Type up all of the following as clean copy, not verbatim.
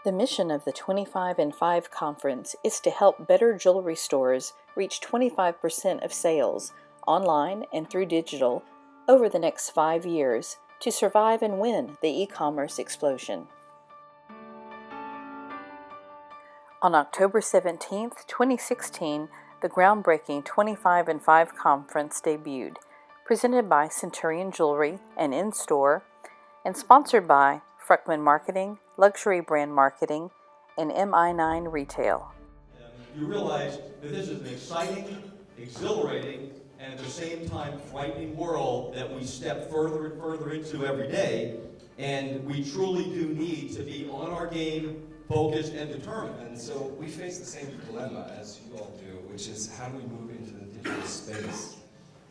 The mission of the 25 and 5 conference is to help better jewelry stores reach 25% of sales, online and through digital, over the next 5 years to survive and win the e-commerce explosion. On October 17, 2016, the groundbreaking 25 and 5 conference debuted, presented by Centurion Jewelry and in-store, and sponsored by Fruckman Marketing, Luxury Brand Marketing, and MI9 Retail. You realize that this is an exciting, exhilarating, and at the same time frightening world that we step further and further into every day, and we truly do need to be on our game, focused, and determined. And so we face the same dilemma as you all do, which is how do we move into the digital space?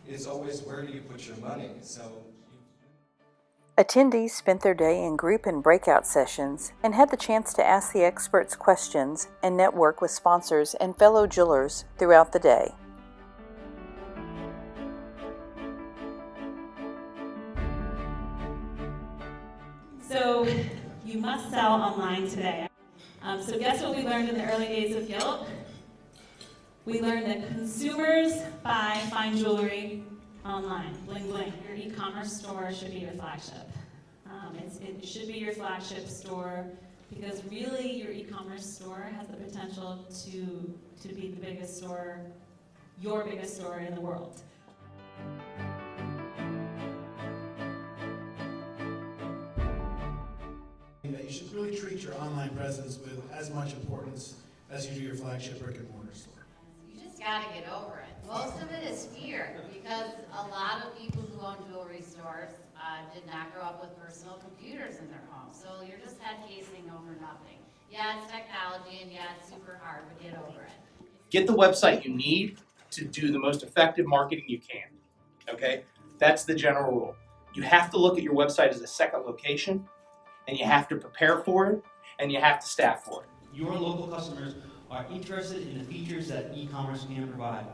It's always where do you put your money? Attendees spent their day in group and breakout sessions and had the chance to ask the experts questions and network with sponsors and fellow jewelers throughout the day. So you must sell online today. So guess what we learned in the early days of Yelp? We learned that consumers buy fine jewelry online, bling bling. Your e-commerce store should be your flagship. It should be your flagship store because really your e-commerce store has the potential to be the biggest store, your biggest store in the world. That you should really treat your online presence with as much importance as you do your flagship brick and mortar store. You just got to get over it. Most of it is fear because a lot of people who own jewelry stores did not grow up with personal computers in their homes. So you're just head casing over nothing. Yeah, it's technology and yeah, it's super hard, but get over it. Get the website you need to do the most effective marketing you can, okay? That's the general rule. You have to look at your website as a second location, and you have to prepare for it, and you have to staff for it. Your local customers are interested in the features that e-commerce can provide.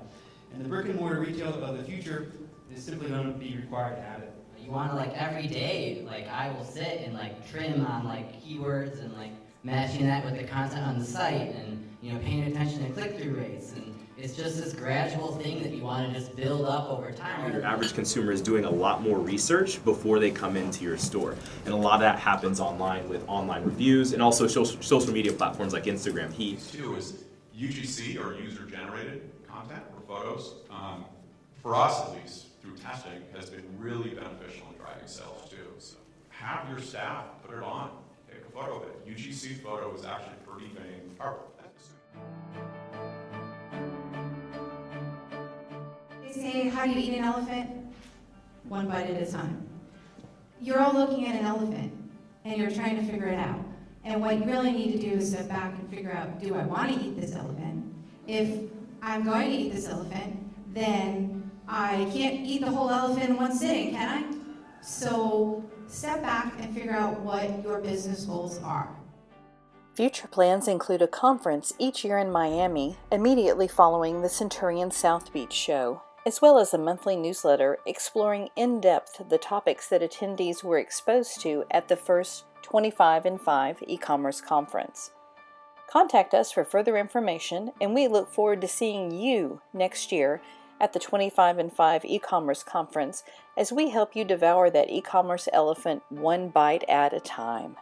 And the brick and mortar retail of the future is simply going to be required to have it. You want to every day, I will sit and trim on keywords and matching that with the content on the site and paying attention to click-through rates, and it's just this gradual thing that you want to just build up over time. Your average consumer is doing a lot more research before they come into your store, and a lot of that happens online with online reviews and also social media platforms like Instagram. Two is UGC, or user-generated content or photos. For us, at least through testing, has been really beneficial in driving sales too. So have your staff put it on, take a photo of it. UGC photo is actually pretty dang powerful. They say, how do you eat an elephant? One bite at a time. You're all looking at an elephant, and you're trying to figure it out. And what you really need to do is step back and figure out, do I want to eat this elephant? If I'm going to eat this elephant, then I can't eat the whole elephant in one sitting, can I? So step back and figure out what your business goals are. Future plans include a conference each year in Miami immediately following the Centurion South Beach show, as well as a monthly newsletter exploring in depth the topics that attendees were exposed to at the first 25 and 5 e-commerce conference. Contact us for further information, and we look forward to seeing you next year at the 25 and 5 e-commerce conference as we help you devour that e-commerce elephant one bite at a time.